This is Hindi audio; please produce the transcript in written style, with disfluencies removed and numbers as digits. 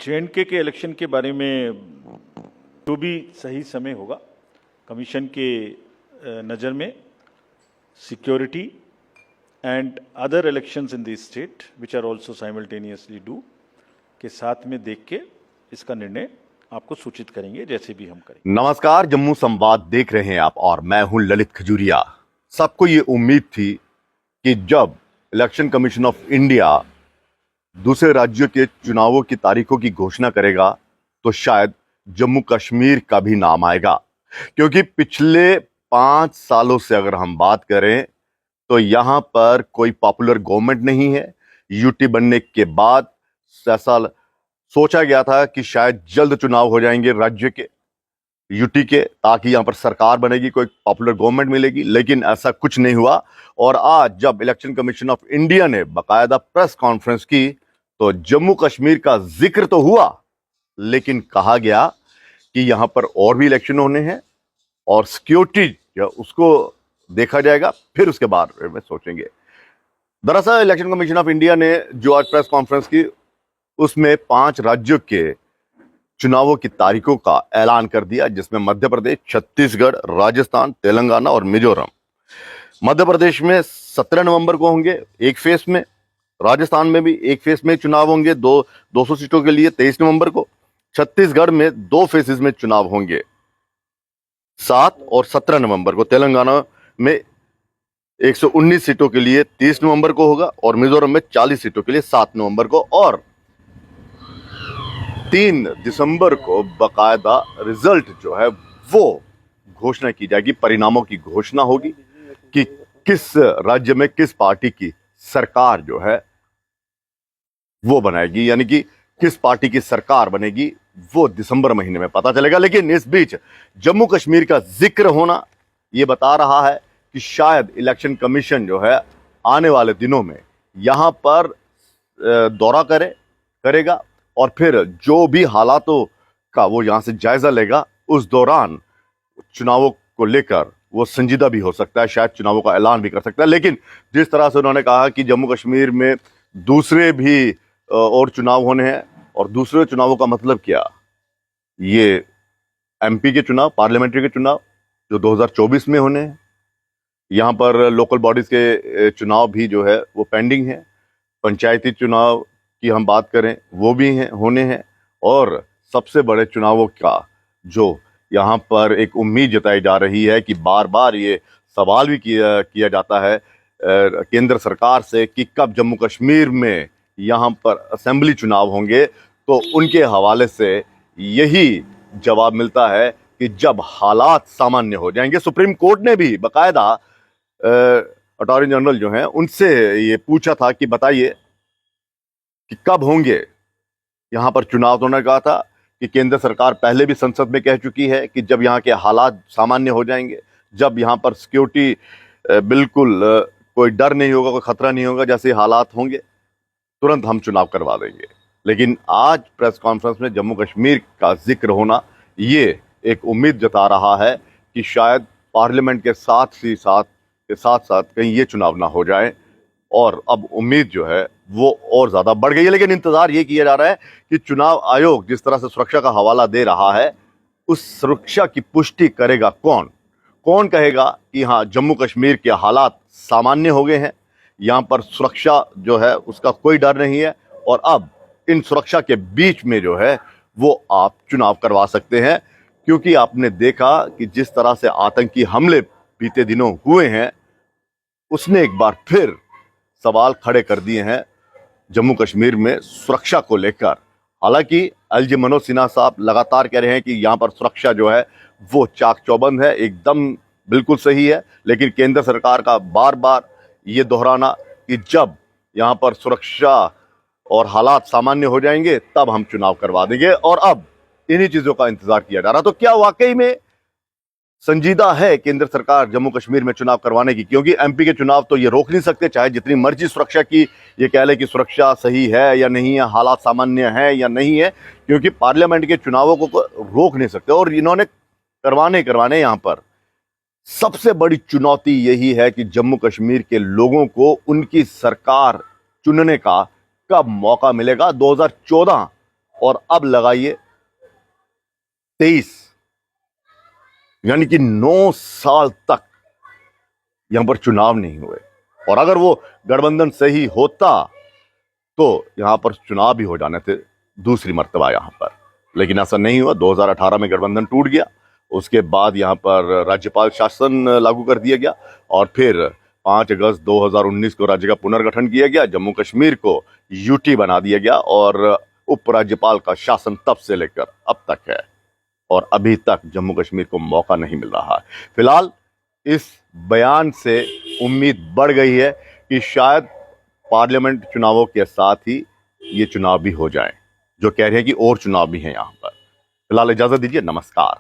जेएंडके के इलेक्शन के बारे में जो भी सही समय होगा, कमीशन के नज़र में security and other elections in the state which are also simultaneously due के साथ में देख के इसका निर्णय आपको सूचित करेंगे, जैसे भी हम करेंगे। नमस्कार, जम्मू संवाद देख रहे हैं आप और मैं हूं ललित खजूरिया। सबको ये उम्मीद थी कि जब इलेक्शन कमीशन ऑफ इंडिया दूसरे राज्यों के चुनावों की तारीखों की घोषणा करेगा तो शायद जम्मू कश्मीर का भी नाम आएगा, क्योंकि पिछले 5 सालों से अगर हम बात करें तो यहां पर कोई पॉपुलर गवर्नमेंट नहीं है। यूटी बनने के बाद ऐसा सोचा गया था कि शायद जल्द चुनाव हो जाएंगे राज्य के यूटी के, ताकि यहां पर सरकार बनेगी, कोई पॉपुलर गवर्नमेंट मिलेगी, लेकिन ऐसा कुछ नहीं हुआ। और आज जब इलेक्शन कमीशन ऑफ इंडिया ने बाकायदा प्रेस कॉन्फ्रेंस की तो जम्मू कश्मीर का जिक्र तो हुआ, लेकिन कहा गया कि यहां पर और भी इलेक्शन होने हैं और सिक्योरिटी उसको देखा जाएगा, फिर उसके बारे में सोचेंगे। दरअसल इलेक्शन कमीशन ऑफ इंडिया ने जो आज प्रेस कॉन्फ्रेंस की उसमें 5 राज्यों के चुनावों की तारीखों का ऐलान कर दिया, जिसमें मध्य प्रदेश, छत्तीसगढ़, राजस्थान, तेलंगाना और मिजोरम। मध्य प्रदेश में 17 नवंबर को होंगे एक फेस में, राजस्थान में भी एक फेस में चुनाव होंगे 200 सीटों के लिए 23 नवंबर को, छत्तीसगढ़ में 2 फेसेस में चुनाव होंगे 7 और 17 नवंबर को, तेलंगाना में 119 सीटों के लिए 30 नवंबर को होगा और मिजोरम में 40 सीटों के लिए 7 नवंबर को, और 3 दिसंबर को बाकायदा रिजल्ट जो है वो घोषणा की जाएगी, परिणामों की घोषणा होगी कि किस राज्य में किस पार्टी की सरकार जो है वो बनाएगी, यानी कि किस पार्टी की सरकार बनेगी वो दिसंबर महीने में पता चलेगा। लेकिन इस बीच जम्मू कश्मीर का जिक्र होना ये बता रहा है कि शायद इलेक्शन कमीशन जो है आने वाले दिनों में यहां पर दौरा करेगा और फिर जो भी हालातों का वो यहां से जायजा लेगा, उस दौरान चुनावों को लेकर वो संजीदा भी हो सकता है, शायद चुनावों का ऐलान भी कर सकता है। लेकिन जिस तरह से उन्होंने कहा कि जम्मू कश्मीर में दूसरे भी और चुनाव होने हैं, और दूसरे चुनावों का मतलब क्या, ये एमपी के चुनाव, पार्लियामेंट्री के चुनाव जो 2024 में होने हैं, यहाँ पर लोकल बॉडीज के चुनाव भी जो है वो पेंडिंग है, पंचायती चुनाव की हम बात करें वो भी होने हैं, और सबसे बड़े चुनावों का जो यहाँ पर एक उम्मीद जताई जा रही है कि बार बार ये सवाल भी किया जाता है केंद्र सरकार से कि कब जम्मू कश्मीर में यहाँ पर असेंबली चुनाव होंगे, तो उनके हवाले से यही जवाब मिलता है कि जब हालात सामान्य हो जाएंगे। सुप्रीम कोर्ट ने भी बाकायदा अटॉर्नी जनरल जो हैं उनसे ये पूछा था कि बताइए कि कब होंगे यहाँ पर चुनाव। तो उन्होंने कहा था कि केंद्र सरकार पहले भी संसद में कह चुकी है कि जब यहाँ के हालात सामान्य हो जाएंगे, जब यहाँ पर सिक्योरिटी बिल्कुल कोई डर नहीं होगा, कोई खतरा नहीं होगा, जैसे हालात होंगे तुरंत हम चुनाव करवा देंगे। लेकिन आज प्रेस कॉन्फ्रेंस में जम्मू कश्मीर का जिक्र होना ये एक उम्मीद जता रहा है कि शायद पार्लियामेंट के साथ कहीं ये चुनाव ना हो जाए, और अब उम्मीद जो है वो और ज्यादा बढ़ गई है। लेकिन इंतजार ये किया जा रहा है कि चुनाव आयोग जिस तरह से सुरक्षा का हवाला दे रहा है, उस सुरक्षा की पुष्टि करेगा कौन कहेगा कि हाँ जम्मू कश्मीर के हालात सामान्य हो गए हैं, यहाँ पर सुरक्षा जो है उसका कोई डर नहीं है, और अब इन सुरक्षा के बीच में जो है वो आप चुनाव करवा सकते हैं। क्योंकि आपने देखा कि जिस तरह से आतंकी हमले बीते दिनों हुए हैं, उसने एक बार फिर सवाल खड़े कर दिए हैं जम्मू कश्मीर में सुरक्षा को लेकर। हालांकि एलजी मनोज सिन्हा साहब लगातार कह रहे हैं कि यहाँ पर सुरक्षा जो है वो चाक चौबंद है, एकदम बिल्कुल सही है, लेकिन केंद्र सरकार का बार बार ये दोहराना कि जब यहाँ पर सुरक्षा और हालात सामान्य हो जाएंगे तब हम चुनाव करवा देंगे, और अब इन्हीं चीजों का इंतजार किया जा रहा। तो क्या वाकई में संजीदा है केंद्र सरकार जम्मू कश्मीर में चुनाव करवाने की? क्योंकि एमपी के चुनाव तो ये रोक नहीं सकते, चाहे जितनी मर्जी सुरक्षा की ये कह ले कि सुरक्षा सही है या नहीं है, हालात सामान्य है या नहीं है, क्योंकि पार्लियामेंट के चुनावों को रोक नहीं सकते, और इन्होंने करवाने यहाँ पर सबसे बड़ी चुनौती यही है कि जम्मू कश्मीर के लोगों को उनकी सरकार चुनने का कब मौका मिलेगा। 2014 और अब लगाइए 23, यानी कि 9 साल तक यहां पर चुनाव नहीं हुए। और अगर वो गठबंधन सही होता तो यहां पर चुनाव भी हो जाने थे दूसरी मर्तबा यहां पर, लेकिन ऐसा नहीं हुआ। 2018 में गठबंधन टूट गया, उसके बाद यहां पर राज्यपाल शासन लागू कर दिया गया और फिर 5 अगस्त 2019 को राज्य का पुनर्गठन किया गया, जम्मू कश्मीर को यूटी बना दिया गया और उपराज्यपाल का शासन तब से लेकर अब तक है और अभी तक जम्मू कश्मीर को मौका नहीं मिल रहा है। फिलहाल इस बयान से उम्मीद बढ़ गई है कि शायद पार्लियामेंट चुनावों के साथ ही ये चुनाव भी हो जाएं, जो कह रहे हैं कि और चुनाव भी हैं यहां पर। फिलहाल इजाजत दीजिए, नमस्कार।